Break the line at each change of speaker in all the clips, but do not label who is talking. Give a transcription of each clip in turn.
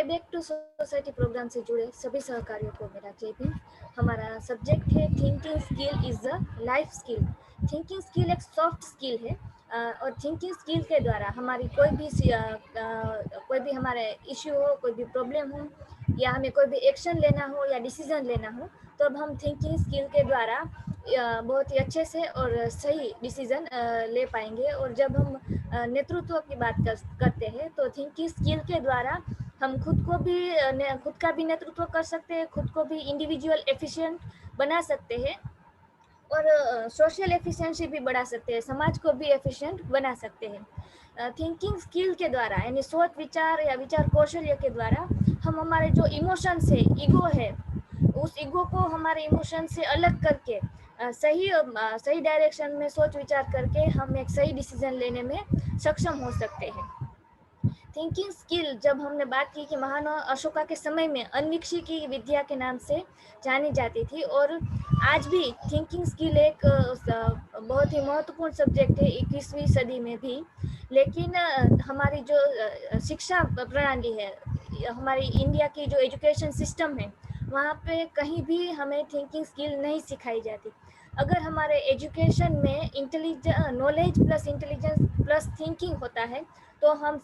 Back to society programme से जुड़े सभी सहकारियों को मेरा जय भीम। हमारा सब्जेक्ट है thinking skill is the life skill. Thinking skill एक सॉफ्ट स्किल है और थिंकिंग स्किल के द्वारा हमारी कोई भी हमारे इश्यू हो, कोई भी प्रॉब्लम हो, या हमें कोई भी एक्शन लेना हो या डिसीजन लेना हो, तो अब हम थिंकिंग स्किल के द्वारा बहुत ही अच्छे से और सही डिसीजन ले पाएंगे। और जब हम नेतृत्व की बात करते हैं तो थिंकिंग स्किल के द्वारा हम खुद का भी नेतृत्व कर सकते हैं, खुद को भी इंडिविजुअल एफिशिएंट बना सकते हैं और सोशल एफिशिएंसी भी बढ़ा सकते हैं, समाज को भी एफिशिएंट बना सकते हैं। थिंकिंग स्किल के द्वारा यानी सोच विचार या विचार कौशल्य के द्वारा हम हमारे जो इमोशंस है, ईगो है, उस ईगो को हमारे इमोशन से अलग करके सही डायरेक्शन में सोच विचार करके हम एक सही डिसीजन लेने में सक्षम हो सकते हैं। थिंकिंग स्किल जब हमने बात की कि महान अशोका के समय में अनविकसित की विद्या के नाम से जानी जाती थी, और आज भी थिंकिंग स्किल एक बहुत ही महत्वपूर्ण सब्जेक्ट है 21वीं सदी में भी। लेकिन हमारी जो शिक्षा प्रणाली है, हमारी इंडिया की जो एजुकेशन सिस्टम है, वहाँ पे कहीं भी हमें थिंकिंग स्किल नहीं सिखाई जाती। अगर हमारे एजुकेशन में knowledge plus intelligence plus thinking होता है तो हम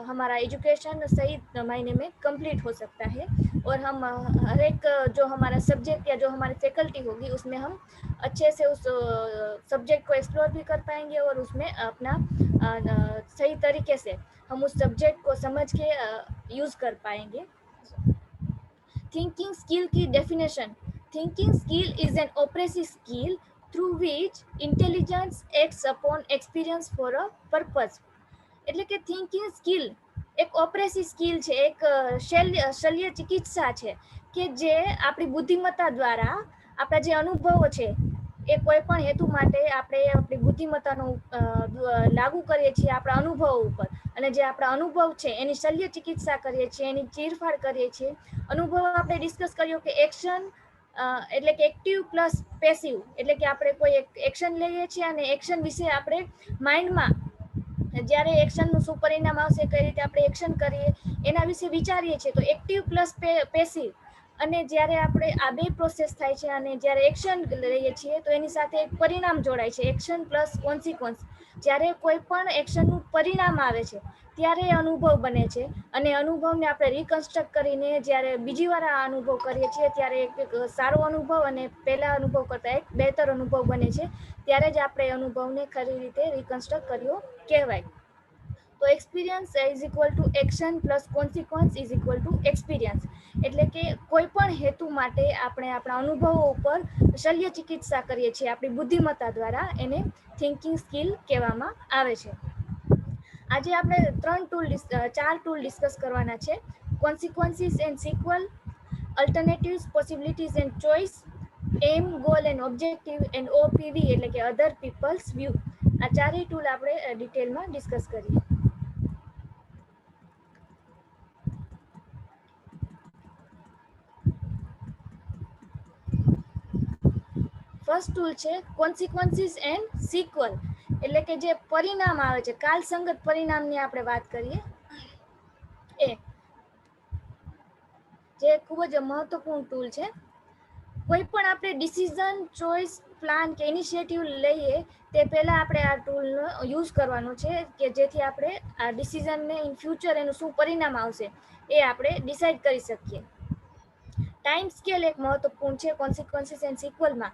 हमारा एजुकेशन सही मायने में कंप्लीट हो सकता है, और हम हर एक जो हमारा सब्जेक्ट या जो हमारी फैकल्टी होगी उसमें हम अच्छे से उस सब्जेक्ट को एक्सप्लोर भी कर पाएंगे और उसमें अपना सही तरीके से हम उस सब्जेक्ट को समझ के यूज़ कर पाएंगे। थिंकिंग स्किल की definition: thinking skill is an oppressive skill through which intelligence acts upon experience for a purpose. એટલે કે થિંકિંગ સ્કિલ એક ઓપરેસિવ સ્કિલ છે, એક શલ્ય ચિકિત્સા છે કે જે આપણી બુદ્ધિમત્તા દ્વારા આપણા જે અનુભવો છે એ કોઈ પણ હેતુ માટે આપણે આપણી બુદ્ધિમત્તાનો લાગુ કરીએ છીએ આપણા અનુભવો ઉપર, અને જે આપણા અનુભવ છે એની શલ્ય ચિકિત્સા કરીએ છીએ, એની ચીરફાડ કરીએ છીએ। અનુભવ આપણે ડિસ્કસ કર્યો કે એક્શન એટલે કે એક્ટિવ પ્લસ પેસિવ, એટલે કે આપણે કોઈ એક્શન લઈએ છીએ અને એક્શન વિશે આપણે માઇન્ડમાં જ્યારે એક્શનનું શું પરિણામ આવશે, કઈ રીતે આપણે એક્શન કરીએ એના વિશે વિચારીએ છીએ, તો એક્ટિવ પ્લસ પેસિવ। અને જ્યારે આપણે આ બે પ્રોસેસ થાય છે અને જ્યારે એક્શન લઈએ છીએ તો એની સાથે એક પરિણામ જોડાય છે, એક્શન પ્લસ કોન્સિક્વન્સ। જ્યારે કોઈ પણ એક્શનનું પરિણામ આવે છે ત્યારે અનુભવ બને છે, અને અનુભવને આપણે રિકન્સ્ટ્રક્ટ કરીને જ્યારે બીજી વાર આ અનુભવ કરીએ છીએ ત્યારે એક સારો અનુભવ અને પહેલા અનુભવ કરતાં એક બહેતર અનુભવ બને છે, ત્યારે જ આપણે અનુભવને ખરી રીતે રિકન્સ્ટ્રક્ટ કર્યો કહેવાય। તો experience is equal two action plus consequence is equal two experience. એટલે કે કોઈ પણ હેતુ માટે આપણે આપણા અનુભવો ઉપર શલ્ય ચિકિત્સા કરીએ છીએ આપણી બુદ્ધિમત્તા દ્વારા, એને થિંકિંગ સ્કિલ કહેવામાં આવે છે। આજે આપણે ચાર ટૂલ ડિસ્કસ કરવાના છે: consequences and sequel, alternatives, possibilities and choice, aim, goal and objective, and OPV એટલે કે અધર પીપલ્સ વ્યૂ। આ ચારેય ટૂલ આપણે ડિટેલમાં ડિસ્કસ કરીએ। ફર્સ્ટ ટૂલ છે કોન્સિક્વન્સીસ એન્ડ સિક્વલ, એટલે કે જે પરિણામ આવે છે, કાલ સંગત પરિણામની આપણે વાત કરીએ, જે ખૂબ જ મહત્વપૂર્ણ ટૂલ છે। કોઈ પણ આપણે ડિસિઝન, ચોઇસ, પ્લાન કે ઇનિશિયેટિવ લઈએ તે પહેલાં આપણે આ ટૂલનો યુઝ કરવાનો છે કે જેથી આપણે આ ડિસિઝનને ઇન ફ્યુચર એનું શું પરિણામ આવશે એ આપણે ડિસાઇડ કરી શકીએ। ટાઈમ સ્કેલ એક મહત્વપૂર્ણ છે કોન્સિક્વન્સીસ એન્ડ સિક્વલમાં।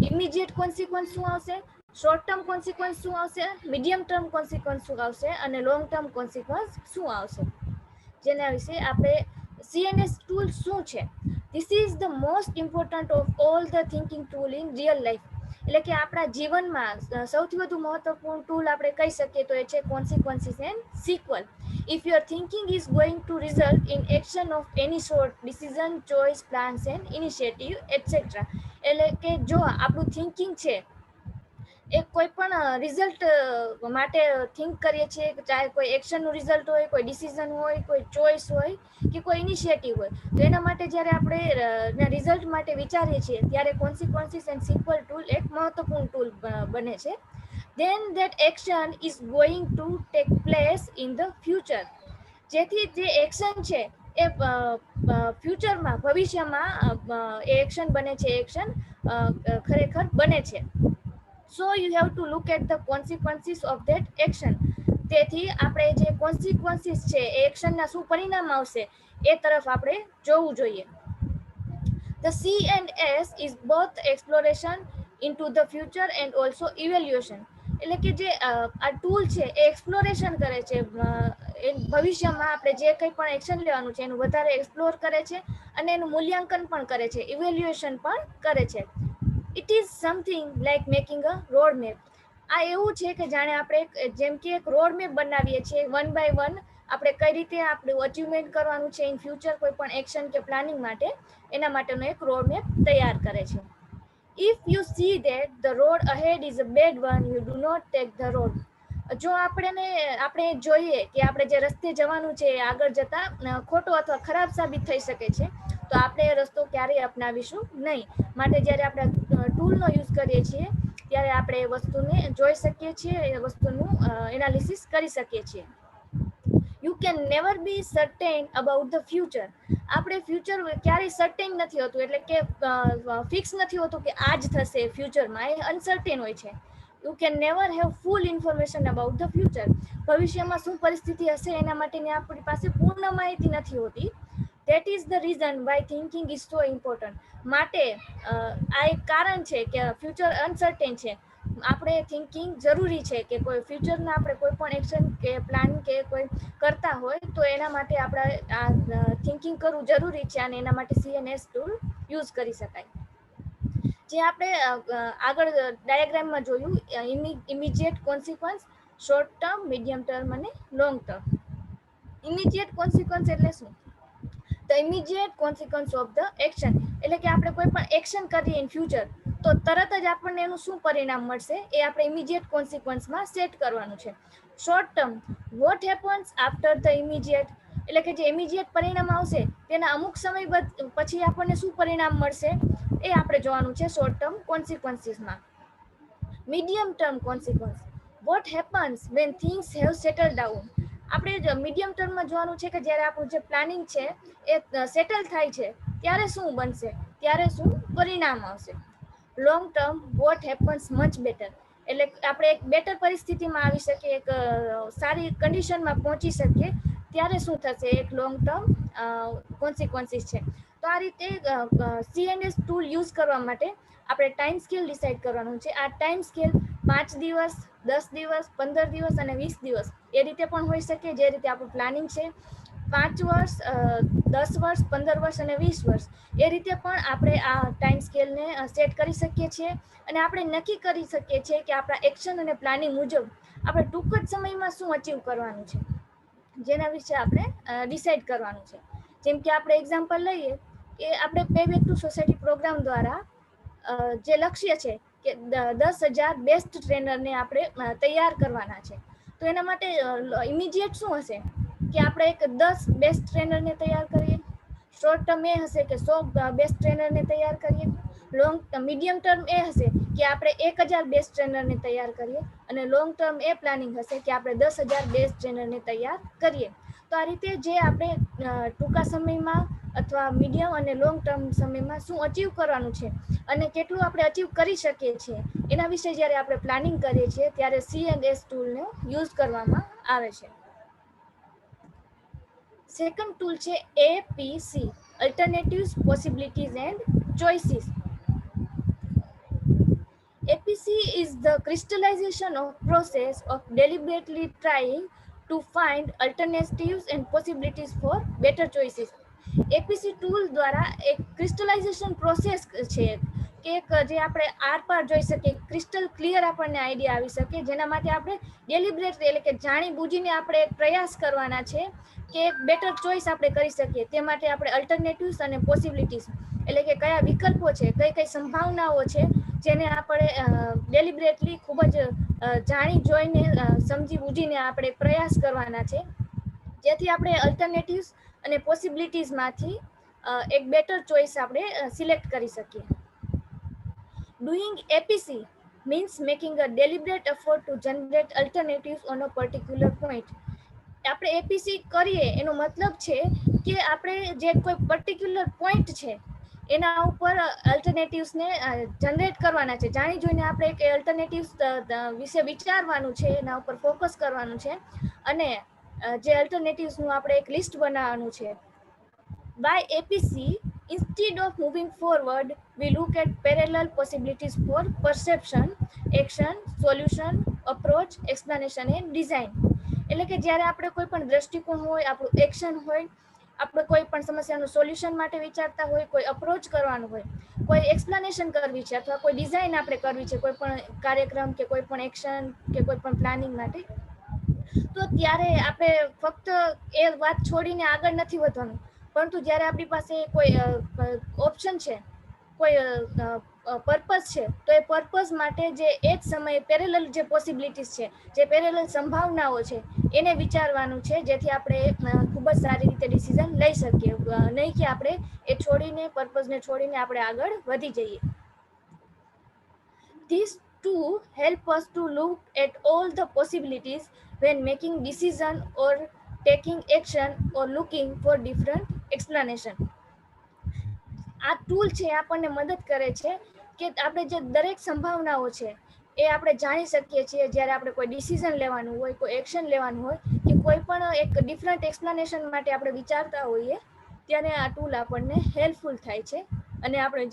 ઇમિડિયેટ કોન્સિક્વન્સ શું આવશે, શોર્ટ ટર્મ કોન્સિક્વન્સ શું આવશે, મીડિયમ ટર્મ કોન્સિક્વન્સ શું આવશે અને લોંગ ટર્મ કોન્સિક્વન્સ શું આવશે, જેના વિશે આપણે CNS ટૂલ શું છે? This is the most important of all the thinking tool in real life. એટલે કે આપણા જીવનમાં સૌથી વધુ મહત્વપૂર્ણ ટૂલ આપણે કહી શકીએ તો એ છે consequences and sequel. If your thinking is going two result in action of any sort, decision, choice, plans and initiative etcetera. એટલે કે જો આપણું થિંકિંગ છે એ કોઈ પણ રિઝલ્ટ માટે થિંક કરીએ છીએ, ચાહે કોઈ એક્શનનું રિઝલ્ટ હોય, કોઈ ડિસિઝન હોય, કોઈ ચોઇસ હોય કે કોઈ ઇનિશિયેટિવ હોય, તો એના માટે જ્યારે આપણે રિઝલ્ટ માટે વિચારીએ છીએ ત્યારે કોન્સિક્વન્સીસ એન્ડ સિક્વલ ટૂલ એક મહત્વપૂર્ણ ટૂલ બને છે। Then that action is going to take place in the future, જેથી જે એક્શન છે એ ફ્યુચરમાં ભવિષ્યમાં એ એક્શન બને છે, એક્શન ખરેખર બને છે. So you have to look at the consequences of that action. તેથી આપણે જે કોન્સિક્વન્સીસ છે એ એક્શનના શું પરિણામ આવશે એ તરફ આપણે જોવું જોઈએ. The C and S is both exploration into the future and also evaluation. એટલે કે જે આ ટૂલ છે એ એક્સપ્લોરેશન કરે છે, ભવિષ્યમાં આપણે જે કંઈ પણ એક્શન લેવાનું છે એનું વધારે એક્સપ્લોર કરે છે અને એનું મૂલ્યાંકન પણ કરે છે, ઇવેલ્યુએશન પણ કરે છે. It is something like making a road map. આ એવું છે કે જાણે આપણે જેમ કે એક રોડ મેપ બનાવીએ છીએ, વન બાય વન આપણે કઈ રીતે આપણું અચીવમેન્ટ કરવાનું છે ઇન ફ્યુચર કોઈ પણ એક્શન કે પ્લાનિંગ માટે, એના માટેનો એક રોડ મેપ તૈયાર કરે છે. If you see that the road ahead is a bad one, you do not take the road. જો આપણે જોઈએ કે આપણે જે રસ્તે જવાનું છે આગળ જતા ખોટો અથવા ખરાબ સાબિત થઈ શકે છે, તો આપણે એ રસ્તો ક્યારેય અપનાવીશું નહીં. માટે જ્યારે આપણે ટૂલનો યુઝ કરીએ છીએ ત્યારે આપણે એ વસ્તુને જોઈ શકીએ છીએ, એ વસ્તુનું એનાલિસિસ કરી શકીએ છીએ. You can never be certain about the future. આપણે ફ્યુચર ક્યારેય સર્ટેન નથી હોતું, એટલે કે ફિક્સ નથી હોતું કે આ જ થશે ફ્યુચરમાં, એ અનસર્ટેન હોય છે. You can never have full information about the future. ભવિષ્યમાં શું પરિસ્થિતિ હશે એના માટેની આપણી પાસે પૂર્ણ માહિતી નથી હોતી. That is the reason Y thinking is so important. માટે આ એક કારણ છે કે ફ્યુચર અનસર્ટેન છે. આપણે થિંકિંગ જરૂરી છે કે કોઈ ફ્યુચરના આપણે કોઈ પણ એક્શન કે પ્લાન કે કોઈ કરતા હોય તો એના માટે આપણે આ થિંકિંગ કરવું જરૂરી છે, અને એના માટે CNS ટૂલ યુઝ કરી શકાય. જે આપણે આગળ ડાયાગ્રામમાં જોયું, immediate consequence, short term, medium term અને લોંગ ટર્મ. ઇમિડિયેટ કોન્સિક્વન્સ એટલે શું? The immediate consequence of the action, એટલે કે આપણે કોઈ પણ એક્શન કરીએ ઇન ફ્યુચર તો તરત જ આપણને એનું શું પરિણામ મળશે એ આપણે ઇમિડિયેટ કોન્સિક્વન્સમાં સેટ કરવાનું છે. Short term, what happens after the immediate, એટલે કે જે ઇમિડિયેટ પરિણામ આવશે તેના અમુક સમય પછી આપણને શું પરિણામ મળશે એ આપણે જોવાનું છે શોર્ટ ટર્મ કોન્સિક્વન્સીસમાં. Medium term consequence, what happens when things have settle down. આપણે મીડિયમ ટર્મમાં જોવાનું છે કે જ્યારે આપણું જે પ્લાનિંગ છે એ સેટલ થાય છે ત્યારે શું બનશે, ત્યારે શું પરિણામ આવશે. Long term, what happens much better, એટલે આપણે એક બેટર પરિસ્થિતિમાં આવી શકીએ, એક સારી કન્ડિશનમાં પહોંચી શકીએ ત્યારે શું થશે, એક લોંગ ટર્મ કોન્સિક્વન્સીસ છે. તો આ રીતે CNS ટૂલ યુઝ કરવા માટે આપણે ટાઈમ સ્કેલ ડિસાઇડ કરવાનું છે. આ ટાઈમ સ્કેલ 5 દિવસ, 10 દિવસ, 15 દિવસ અને 20 દિવસ એ રીતે પણ હોઈ શકે. જે રીતે આપણું પ્લાનિંગ છે 5 વર્ષ, 10 વર્ષ, 15 વર્ષ અને 20 વર્ષ, એ રીતે પણ આપણે આ ટાઈમ સ્કેલને સેટ કરી શકીએ છીએ. અને આપણે નક્કી કરી શકીએ છીએ કે આપણા એક્શન અને પ્લાનિંગ મુજબ આપણે ટૂંક જ સમયમાં શું અચીવ કરવાનું છે, જેના વિશે આપણે ડિસાઇડ કરવાનું છે. જેમ કે આપણે એક્ઝામ્પલ લઈએ કે આપણે pay back to society program દ્વારા જે લક્ષ્ય છે કે 10,000 બેસ્ટ ટ્રેનરને આપણે તૈયાર કરવાના છે. તો એના માટે ઇમિડિયેટ શું હશે કે આપણે એક 10 બેસ્ટ ટ્રેનરને તૈયાર કરીએ. શોર્ટ ટર્મ એ હશે કે 100 બેસ્ટ ટ્રેનરને તૈયાર કરીએ. મીડિયમ ટર્મ એ હશે કે આપણે 1,000 બેસ્ટ ટ્રેનરને તૈયાર કરીએ. અને લોંગ ટર્મ એ પ્લાનિંગ હશે કે આપણે 10,000 બેસ્ટ ટ્રેનરને તૈયાર કરીએ. તો આ રીતે જે આપણે ટૂંકા સમયમાં અથવા મીડિયમ અને લોંગ ટર્મ સમયમાં શું અચીવ કરવાનું છે અને કેટલું આપણે અચીવ કરી શકીએ છીએ એના વિશે જ્યારે આપણે પ્લાનિંગ કરીએ છીએ ત્યારે CNS ટૂલનો યુઝ કરવામાં આવે છે. સેકન્ડ ટૂલ છે APC, alternatives, possibilities and choices. APC is the crystallization of process of deliberately trying to find alternatives and possibilities for better choices. APC tool દ્વારા એક ક્રિસ્ટલાઇઝેશન પ્રોસેસ છે કે એક જે આપણે આર પાર જોઈ શકીએ, ક્રિસ્ટલ ક્લિયર આપણને આઈડિયા આવી શકે, જેના માટે આપણે ડેલિબરેટલી એટલે કે જાણી બૂજીને આપણે પ્રયાસ કરવાના છે કે એક બેટર ચોઇસ આપણે કરી શકીએ. તે માટે આપણે અલ્ટરનેટિવ્સ અને પોસિબિલિટીઝ એટલે કે કયા વિકલ્પો છે, કઈ કઈ સંભાવનાઓ છે જેને આપણે ડેલિબરેટલી ખૂબ જ જાણી જોઈને સમજી બૂજીને આપણે પ્રયાસ કરવાના છે, જેથી આપણે અલ્ટરનેટિવ્સ અને પોસિબિલિટીઝમાંથી એક બેટર ચોઇસ આપણે સિલેક્ટ કરી શકીએ. Doing APC means making a deliberate effort to generate alternatives on a particular point. આપણે એપીસી કરીએ એનો મતલબ છે કે આપણે જે કોઈ પર્ટિક્યુલર પોઈન્ટ છે એના ઉપર અલ્ટરનેટિવ્સને જનરેટ કરવાના છે. જાણી જોઈને આપણે એક અલ્ટરનેટિવ્સ વિશે વિચારવાનું છે, એના ઉપર ફોકસ કરવાનું છે અને જે અલ્ટરનેટિવ્સનું આપણે એક લિસ્ટ બનાવવાનું છે. By APC, instead of moving forward, we look at parallel possibilities for perception, action, solution, approach, explanation and design. એટલે કે જ્યારે આપણે કોઈ પણ દ્રષ્ટિકોણ હોય, આપણું એક્શન હોય, આપણે કોઈ પણ સમસ્યાનું સોલ્યુશન માટે વિચારતા હોય, કોઈ અપ્રોચ કરવાનું હોય, કોઈ એક્સપ્લેનેશન કરવી છે અથવા કોઈ ડિઝાઇન આપણે કરવી છે કોઈ પણ કાર્યક્રમ કે કોઈ પણ એક્શન કે કોઈ પણ પ્લાનિંગ માટે, તો ત્યારે આપણે ફક્ત એ વાત છોડીને આગળ નથી વધવાનું, પરંતુ જ્યારે આપણી પાસે કોઈ ઓપ્શન છે, કોઈ પર્પઝ છે, તો એ પર્પઝ માટે જે એ જ સમયે પેરેલલ જે પોસિબિલિટીઝ છે, જે પેરેલલ સંભાવનાઓ છે એને વિચારવાનું છે, જેથી આપણે ખૂબ જ સારી રીતે ડિસિઝન લઈ શકીએ. નહીં કે આપણે એ છોડીને, પર્પઝને છોડીને આપણે આગળ વધી જઈએ. These two help us to look at all the possibilities when making decision or taking action or looking for different explanation. આ ટૂલ છે આપણને મદદ કરે છે કે આપણે જે દરેક સંભાવનાઓ છે એ આપણે જાણી શકીએ છીએ જ્યારે આપણે કોઈ ડિસિઝન લેવાનું હોય, કોઈ એક્શન લેવાનું હોય કે કોઈ પણ એક ડિફરન્ટ એક્સપ્લેનેશન માટે આપણે વિચારતા હોઈએ, ત્યારે આ ટૂલ આપણને હેલ્પફુલ થાય છે અને આપણે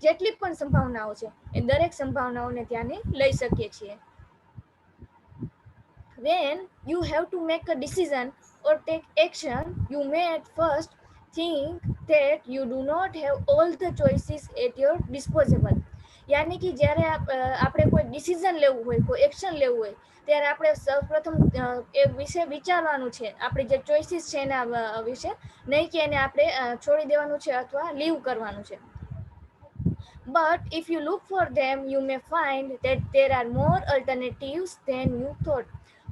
જેટલી પણ સંભાવનાઓ છે એ દરેક સંભાવનાઓને ધ્યાને લઈ શકીએ છીએ. When you have to make a decision or take action, you may at first think that you do not have all the choices at your disposal. યાની કે જ્યારે આપણે કોઈ ડિસિઝન લેવું હોય, કોઈ એક્શન લેવું હોય, ત્યારે આપણે સૌપ્રથમ એ વિશે વિચારવાનું છે, આપણી જે ચોઇસીસ છે એના વિશે, નહીં કે એને આપણે છોડી દેવાનું છે અથવા લીવ કરવાનું છે. But if you look for them, you may find that there are more alternatives than you thought.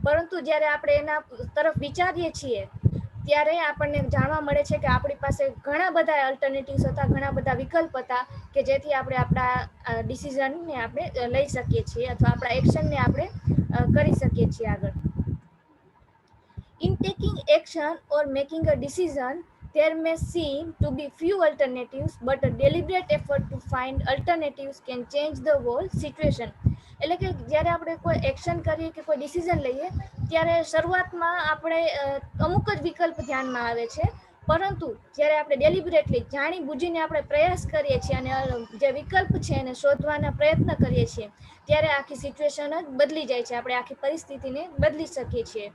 પરંતુ જ્યારે આપણે એના તરફ વિચારીએ છીએ ત્યારે આપણને જાણવા મળે છે કે આપણી પાસે ઘણા બધા અલ્ટરનેટિવ્સ હતા, ઘણા બધા વિકલ્પ હતા કે જેથી આપણે આપણા ડિસિઝનને આપણે લઈ શકીએ છીએ અથવા આપણા એક્શનને આપણે કરી શકીએ છીએ આગળ. In taking action or making a decision, there may seem to be few alternatives, but a deliberate effort to find alternatives can change the whole situation. એટલે કે જ્યારે આપણે કોઈ એક્શન કરીએ કે કોઈ ડિસિઝન લઈએ ત્યારે શરૂઆતમાં આપણે અમુક જ વિકલ્પ ધ્યાનમાં આવે છે, પરંતુ જ્યારે આપણે ડેલિબરેટલી જાણી બુજીને આપણે પ્રયાસ કરીએ છીએ અને જે વિકલ્પ છે એને શોધવાના પ્રયત્ન કરીએ છીએ, ત્યારે આખી સિચ્યુએશન જ બદલી જાય છે, આપણે આખી પરિસ્થિતિને બદલી શકીએ છીએ.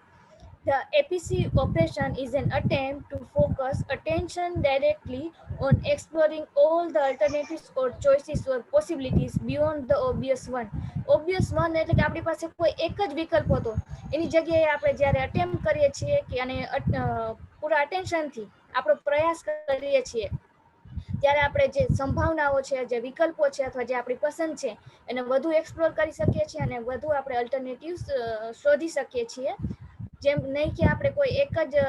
The APC operation is an attempt to focus attention directly on exploring all the alternatives or choices or possibilities beyond the obvious one. Obvious one એટલે કે આપણી પાસે કોઈ એક જ વિકલ્પ હતો, એની જગ્યાએ આપણે જ્યારે અટેમ્પ્ટ કરીએ છીએ કે અને પૂરા અટેન્શનથી આપણો પ્રયાસ કરીએ છીએ, ત્યારે આપણે જે સંભાવનાઓ છે, જે વિકલ્પો છે અથવા જે આપણી પસંદ છે એને વધુ એક્સપ્લોર કરી શકીએ છીએ અને વધુ આપણે અલ્ટરનેટિવ્સ શોધી શકીએ છીએ. જેમ નહીં કે આપણે કોઈ એક જ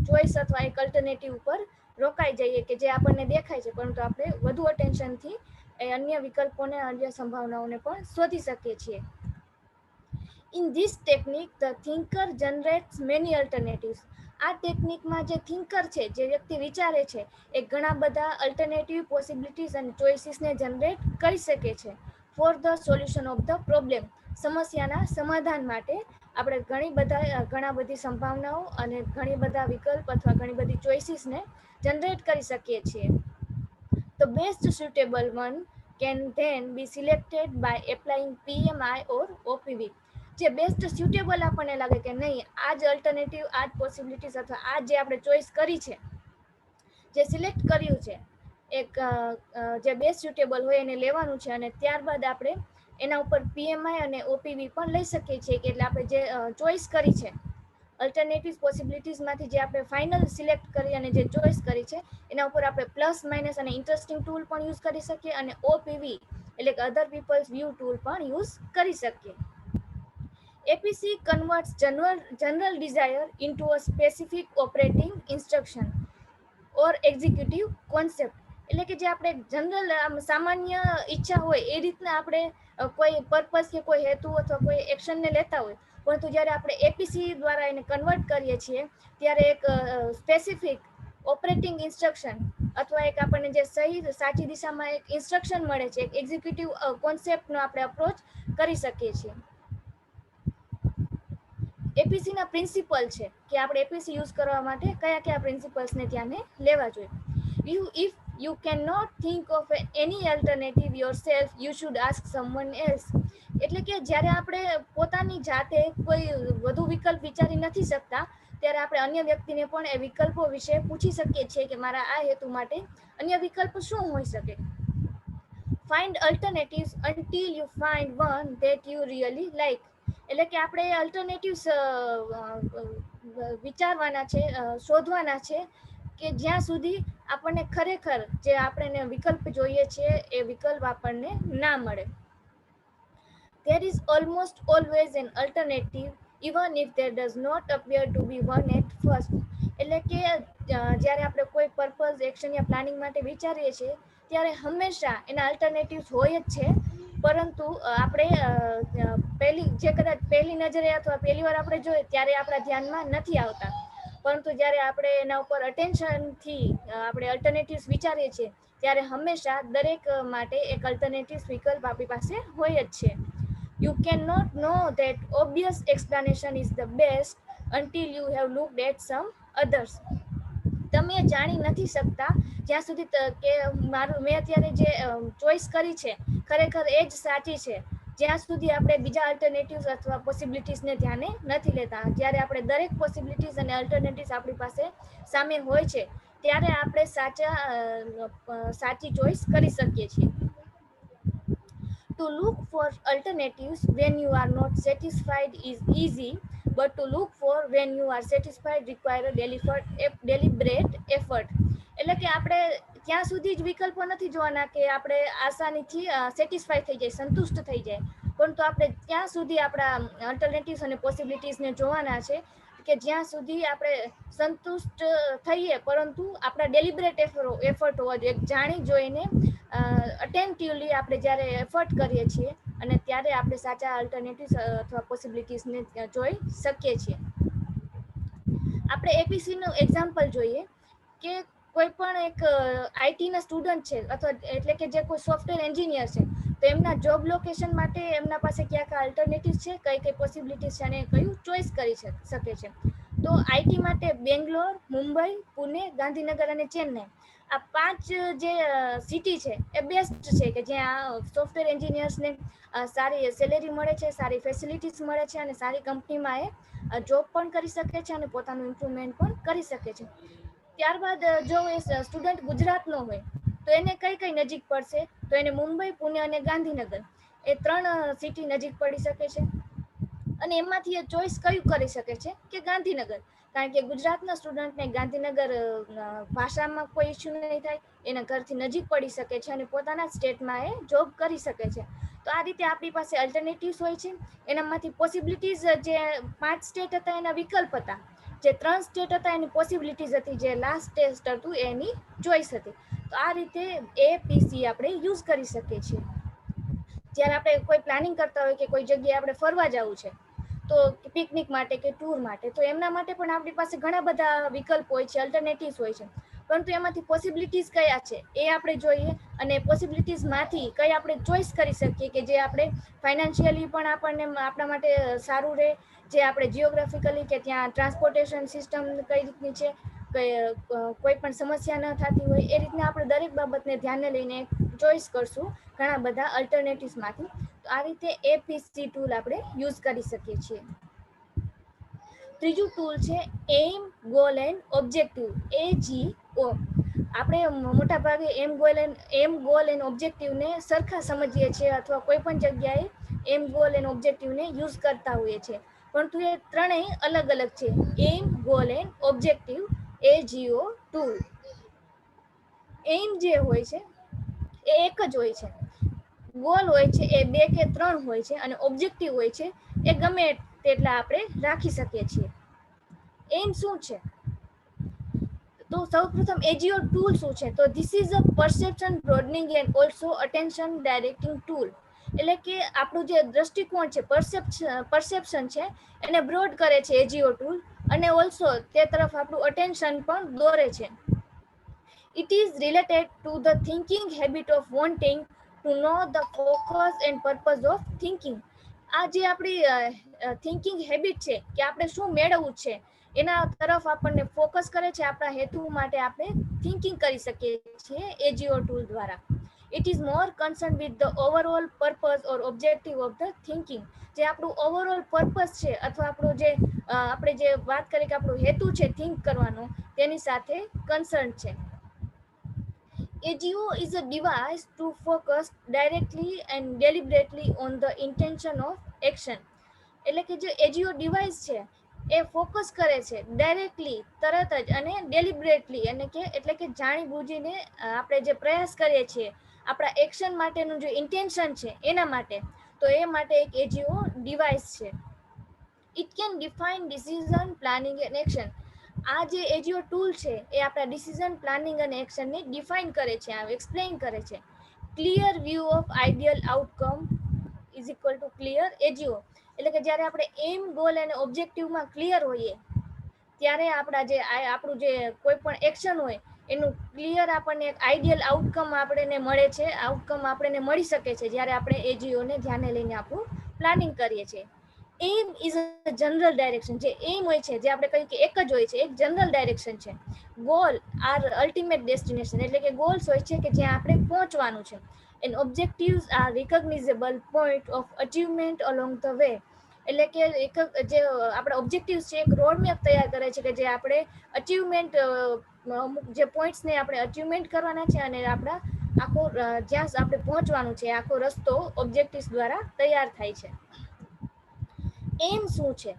ચોઈસ અથવા એક અલ્ટરનેટિવ ઉપર રોકાઈ જઈએ કે જે આપણને દેખાય છે, પરંતુ આપણે વધુ અટેન્શનથી એ અન્ય વિકલ્પોને, અન્ય સંભાવનાઓને પણ શોધી શકીએ છીએ. In this technique, the thinker generates many alternatives. આ ટેકનિકમાં જે થિંકર છે, જે વ્યક્તિ વિચારે છે, એ ઘણા બધા અલ્ટરનેટિવ પોસિબિલિટીઝ અને ચોઇસીસને જનરેટ કરી શકે છે. For the solution of the problem, સમસ્યાના સમાધાન માટે આપણે ઘણા બધી સંભાવનાઓ અને ઘણી બધા વિકલ્પ અથવા ઘણી બધી ચોઇસીસને જનરેટ કરી શકીએ છીએ. The best suitable one can then be selected by applying PMI or OPV. જે બેસ્ટ સ્યુટેબલ આપણને લાગે કે નહીં, આ જ અલ્ટરનેટિવ, આ જ પોસિબિલિટીઝ અથવા આ જે આપણે ચોઈસ કરી છે, જે સિલેક્ટ કર્યું છે, એક જે બેસ્ટ સ્યુટેબલ હોય એને લેવાનું છે અને ત્યારબાદ આપણે એના ઉપર PMI અને OPV પણ લઈ શકીએ છીએ કે એટલે આપણે જે ચોઈસ કરી છે, અલ્ટરનેટિવ પોસિબિલિટીઝમાંથી જે આપણે ફાઇનલ સિલેક્ટ કરી અને જે ચોઈસ કરી છે એના ઉપર આપણે પ્લસ માઇનસ અને ઇન્ટરેસ્ટિંગ ટૂલ પણ યુઝ કરી શકીએ અને OPV એટલે કે અધર પીપલ્સ વ્યૂ ટૂલ પણ યુઝ કરી શકીએ. APC converts general desire into a specific operating instruction or executive concept. એટલે કે જે આપણે જનરલ સામાન્ય ઈચ્છા હોય એ રીતના આપણે કોઈ પર્પઝ કે કોઈ હેતુ અથવા કોઈ એક્શનને લેતા હોય, પરંતુ જ્યારે આપણે એપીસી દ્વારા એને કન્વર્ટ કરીએ છીએ ત્યારે એક સ્પેસિફિક ઓપરેટિંગ ઇન્સ્ટ્રક્શન અથવા એક આપણને જે સહી સાચી દિશામાં એક ઇન્સ્ટ્રક્શન મળે છે, એક એક્ઝિક્યુટિવ કોન્સેપ્ટનો આપણે અપ્રોચ કરી શકીએ છીએ. એપીસી ના પ્રિન્સિપલ છે કે આપણે એપીસી યુઝ કરવા માટે કયા કયા પ્રિન્સિપલ્સને ધ્યાને લેવા જોઈએ. If you cannot think of any alternative yourself, you should ask someone else. એટલે કે જ્યારે આપણે પોતાની જાતે કોઈ વધુ વિકલ્પ વિચારી નથી શકતા ત્યારે આપણે અન્ય વ્યક્તિને પણ એ વિકલ્પો વિશે પૂછી શકીએ છીએ કે મારા આ હેતુ માટે અન્ય વિકલ્પ શું હોઈ શકે. Find alternatives until you find one that you really like. એટલે કે આપણે અલ્ટરનેટિવ્સ વિચારવાના છે, શોધવાના છે કે જ્યાં સુધી આપણને ખરેખર જે આપણને વિકલ્પ જોઈએ છે એ વિકલ્પ આપણને ના મળે. There is almost always an alternative even if there does not appear to be one at first. એટલે કે જ્યારે આપણે કોઈ પર્પઝ, એક્શન યા પ્લાનિંગ માટે વિચારીએ છીએ ત્યારે હંમેશા એના અલ્ટરનેટિવ્સ હોય જ છે, પરંતુ આપણે કદાચ પહેલી નજરે અથવા પહેલી વાર આપણે જોઈએ ત્યારે આપણા ધ્યાનમાં નથી આવતા, પરંતુ જ્યારે આપણે એના ઉપર અટેન્શનથી આપણે અલ્ટરનેટિવ્સ વિચારીએ છીએ ત્યારે હંમેશા દરેક માટે એક અલ્ટરનેટિવ્સ વિકલ્પ આપણી પાસે હોય જ છે. You cannot know that obvious explanation is the best until you have looked at some others. તમે જાણી નથી શકતા જ્યાં સુધી કે મેં અત્યારે જે ચોઈસ કરી છે ખરેખર એ જ સાચી છે, જ્યાં સુધી આપણે બીજા અલ્ટરનેટિવ્સ અથવા પોસિબિલિટીઝને ધ્યાને નથી લેતા. જ્યારે આપણે દરેક પોસિબિલિટીઝ અને અલ્ટરનેટિવ્સ આપણી પાસે સામે હોય છે ત્યારે આપણે સાચી ચોઈસ કરી શકીએ છીએ. To look for alternatives when you are not satisfied is easy, but to look for when you are satisfied require a deliberate effort. એટલે કે આપણે ત્યાં સુધી જ વિકલ્પો નથી જોવાના કે આપણે આસાનીથી સેટિસ્ફાય થઈ જાય, સંતુષ્ટ થઈ જાય, પરંતુ આપણે ત્યાં સુધી આપણા અલ્ટરનેટિવ્સ અને પોસિબિલિટીઝને જોવાના છે કે જ્યાં સુધી આપણે સંતુષ્ટ થઈએ, પરંતુ આપણા ડેલિબરેટ એફર્ટ હોવા જોઈએ. જાણી જોઈને અટેન્ટિવલી આપણે જ્યારે એફર્ટ કરીએ છીએ અને ત્યારે આપણે સાચા અલ્ટરનેટિવ્સ અથવા પોસિબિલિટીઝને જોઈ શકીએ છીએ. આપણે એપીસીનું એક્ઝામ્પલ જોઈએ કે કોઈ પણ એક આઈટીના સ્ટુડન્ટ છે અથવા એટલે કે જે કોઈ સોફ્ટવેર એન્જિનિયર છે, તો એમના જોબ લોકેશન માટે એમના પાસે ક્યાં કયા અલ્ટરનેટિવ્સ છે, કઈ કઈ પોસિબિલિટીઝ છે અને કયું ચોઈસ કરી શકે છે. તો આઈટી માટે બેંગ્લોર, મુંબઈ, પુણે, ગાંધીનગર અને ચેન્નઈ આ 5 જે સિટી છે એ બેસ્ટ છે કે જ્યાં સોફ્ટવેર એન્જિનિયર્સને સારી સેલેરી મળે છે, સારી ફેસિલિટીઝ મળે છે અને સારી કંપનીમાં એ જોબ પણ કરી શકે છે અને પોતાનું ઇમ્પ્રુવમેન્ટ પણ કરી શકે છે. ત્યારબાદ જો એ સ્ટુડન્ટ ગુજરાતનો હોય તો એને કઈ કઈ નજીક પડશે, તો એને મુંબઈ, પુણે અને ગાંધીનગર એ 3 સિટી નજીક પડી શકે છે. અને એમાંથી એ ચોઈસ કયું કરી શકે છે કે ગાંધીનગર, કારણ કે ગુજરાતના સ્ટુડન્ટને ગાંધીનગર ભાષામાં કોઈ ઇસ્યુ નહીં થાય, એના ઘરથી નજીક પડી શકે છે અને પોતાના સ્ટેટમાં એ જોબ કરી શકે છે. તો આ રીતે આપણી પાસે અલ્ટરનેટિવ્સ હોય છે. એનામાંથી પોસિબિલિટીઝ જે 5 સ્ટેટ હતા એના વિકલ્પ હતા, જે 3 સ્ટેટ હતા એની પોસિબિલિટીઝ હતી, જે લાસ્ટ ટેસ્ટ હતું એની ચોઈસ હતી. તો આ રીતે એપીસી આપણે યુઝ કરી શકીએ છીએ. જ્યારે આપણે કોઈ પ્લાનિંગ કરતા હોય કે કોઈ જગ્યાએ આપણે ફરવા જવું છે, તો પિકનિક માટે કે ટૂર માટે, તો એમના માટે પણ આપણી પાસે ઘણા બધા વિકલ્પ હોય છે, અલ્ટરનેટિવ્સ હોય છે, પરંતુ એમાંથી પોસિબિલિટીઝ કયા છે એ આપણે જોઈએ અને પોસિબિલિટીઝમાંથી કઈ આપણે ચોઈસ કરી શકીએ કે જે આપણે ફાઇનાન્શિયલી પણ આપણા માટે સારું રહે, જે આપણે જિયોગ્રાફિકલી કે ત્યાં ટ્રાન્સપોર્ટેશન સિસ્ટમ કઈ રીતની છે, કોઈ પણ સમસ્યા ન થતી હોય, એ રીતના આપણે દરેક બાબતને ધ્યાને લઈને ચોઈસ કરશું ઘણા બધા અલ્ટરનેટિવ્સમાંથી. તો આ રીતે એપીસી ટૂલ આપણે યુઝ કરી શકીએ છીએ. ત્રીજું ટૂલ છે aim, goal and objective, AGO. આપણે મોટા ભાગે એમ, ગોલ એન્ડ ઓબ્જેક્ટિવને સરખા સમજીએ છીએ અથવા કોઈ પણ જગ્યાએ એમ, ગોલ એન્ડ ઓબ્જેક્ટિવને યુઝ કરતા હોઈએ છીએ, પરંતુ એ ત્રણેય અલગ અલગ છે. Aim, goal and objective, AGO tool. Aim જે હોય છે એ એક જ હોય છે, ગોલ હોય છે એ 2 કે 3 હોય છે અને ઓબ્જેક્ટિવ હોય છે એ ગમે તેટલા આપણે રાખી શકીએ છીએ. એમ શું છે? તો સૌપ્રથમ એજીઓ ટૂલ શું છે? તો this is a perception broadening and also attention directing tool. એટલે કે આપણું જે દ્રષ્ટિકોણ છે, પરસેપ્શન છે, એને બ્રોડ કરે છે એજીઓ ટૂલ, અને ઓલ્સો તે તરફ આપણું અટેન્શન પણ દોરે છે. It is related to the thinking habit of wanting to know the focus and purpose of thinking. આ જે આપણી થિંકિંગ હેબિટ છે કે આપણે શું મેળવવું છે એના તરફ આપણને ફોકસ કરે છે. આપણા હેતુ માટે આપણે થિંકિંગ કરી શકીએ છીએ એજીઓ ટૂલ દ્વારા. It is more concern with the overall purpose or objective of the thinking. જે આપણું ઓવરઓલ પર્પઝ છે અથવા આપણું જે આપણે જે વાત કરીએ કે આપણું હેતુ છે થિંક કરવાનો, તેની સાથે કન્સર્ન છે. AGO is a device to focus directly and deliberately on the intention of action. એટલે કે જે AGO ડિવાઇસ છે એ ફોકસ કરે છે ડાયરેક્ટલી, તરત જ, અને ડેલિબરેટલી, અને કે એટલે કે જાણી બૂજીને આપણે જે પ્રયાસ કરીએ છીએ આપણા એક્શન માટેનું જે ઇન્ટેન્શન છે એના માટે, તો એ માટે એક AGO ડિવાઇસ છે. It can define decision planning and action. આ જે એજીઓ ટૂલ છે એ આપણા ડિસિઝન પ્લાનિંગ અને એક્શનને ડિફાઇન કરે છે, એક્સપ્લેન કરે છે. Clear view of ideal outcome is equal to clear AGO. એટલે કે જ્યારે આપણે એમ, ગોલ અને ઓબ્જેક્ટિવમાં ક્લિયર હોઈએ ત્યારે આપણા જે આપણું જે કોઈ પણ એક્શન હોય એનું ક્લિયર આપણને એક આઈડિયલ આઉટકમ આપણને મળે છે, આઉટકમ આપણને મળી શકે છે જ્યારે આપણે એજીઓને ધ્યાને લઈને આપણું પ્લાનિંગ કરીએ છીએ. એમ ઇઝ અ જનરલ ડાયરેક્શન. જે એમ હોય છે, જે આપણે કહીએ કે એક જ હોય છે, એક જનરલ ડાયરેક્શન છે. Goal are ultimate destination. એટલે કે ગોલ્સ હોય છે કે જ્યાં આપણે પહોંચવાનું છે. And objectives are recognisable point of achievement along the way. એટલે કે જે આપણા ઓબ્જેક્ટિવ્સ છે એક રોડમેપ તૈયાર કરે છે કે જે આપણે અચીવમેન્ટ, અમુક જે પોઈન્ટ્સને આપણે અચીવમેન્ટ કરવાના છે અને આપણા આખો જ્યાં આપણે પહોંચવાનું છે આખો રસ્તો ઓબ્જેક્ટિવ્સ દ્વારા તૈયાર થાય છે. એમ શું છે?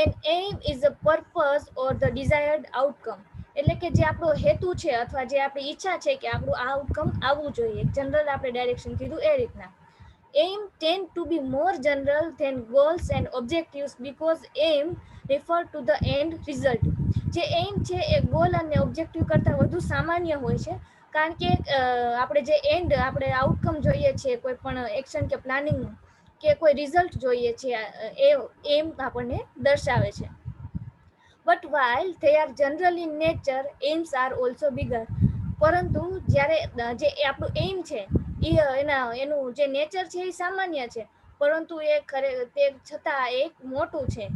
An aim is a purpose or the desired outcome. એટલે કે જે આપણો હેતુ છે અથવા જે આપણી ઈચ્છા છે કે આપણું આ આઉટકમ આવવું જોઈએ, જનરલ આપણે ડાયરેક્શન કીધું એ રીતના. Aim tend to be more general than goals and objectives because aim refer to the end result. જે એમ છે એ ગોલ અને ઓબ્જેક્ટિવ કરતાં વધુ સામાન્ય હોય છે, કારણ કે આપણે જે એન્ડ, આપણે આઉટકમ જોઈએ છીએ કોઈ પણ એક્શન કે પ્લાનિંગ કે કોઈ રિઝલ્ટ જોઈએ છે એ એમ આપણને દર્શાવે છે. But while they are general in nature, aims are also bigger. પરંતુ જ્યારે જે આપણું એમ છે એનું જે નેચર છે એ સામાન્ય છે, પરંતુ તે છતાં એક મોટું છે.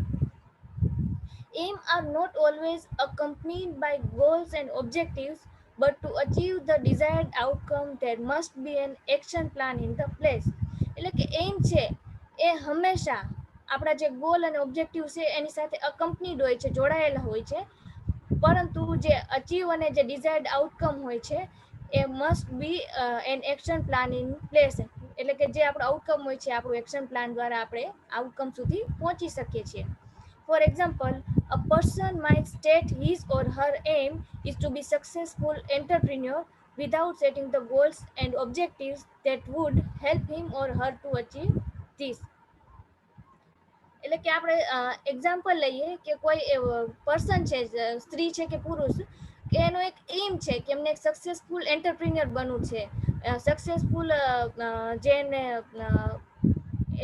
Aim are not always accompanied by goals and objectives, but to achieve the desired outcome there must be an action plan in the place. એટલે કે એમ છે એ હંમેશા આપણા જે ગોલ અને ઓબ્જેક્ટિવ છે એની સાથે અકમ્પનીડ હોય છે, જોડાયેલા હોય છે, પરંતુ જે અચીવ અને જે ડિઝાયર્ડ આઉટકમ હોય છે એ must be an action plan in place. એટલે કે જે આપણું આઉટકમ હોય છે આપણું એક્શન પ્લાન દ્વારા આપણે આઉટકમ સુધી પહોંચી શકીએ છીએ. For example, a person might state his or her aim is to be successful entrepreneur without setting the goals and objectives that would help him or her to achieve this. એટલે કે આપણે example લઈએ કે કોઈ person છે, સ્ત્રી છે કે પુરુષ, કે એનો એક એમ છે કે એમને એક સક્સેસફુલ એન્ટરપ્રિન્યોર બનવું છે, સક્સેસફુલ જેને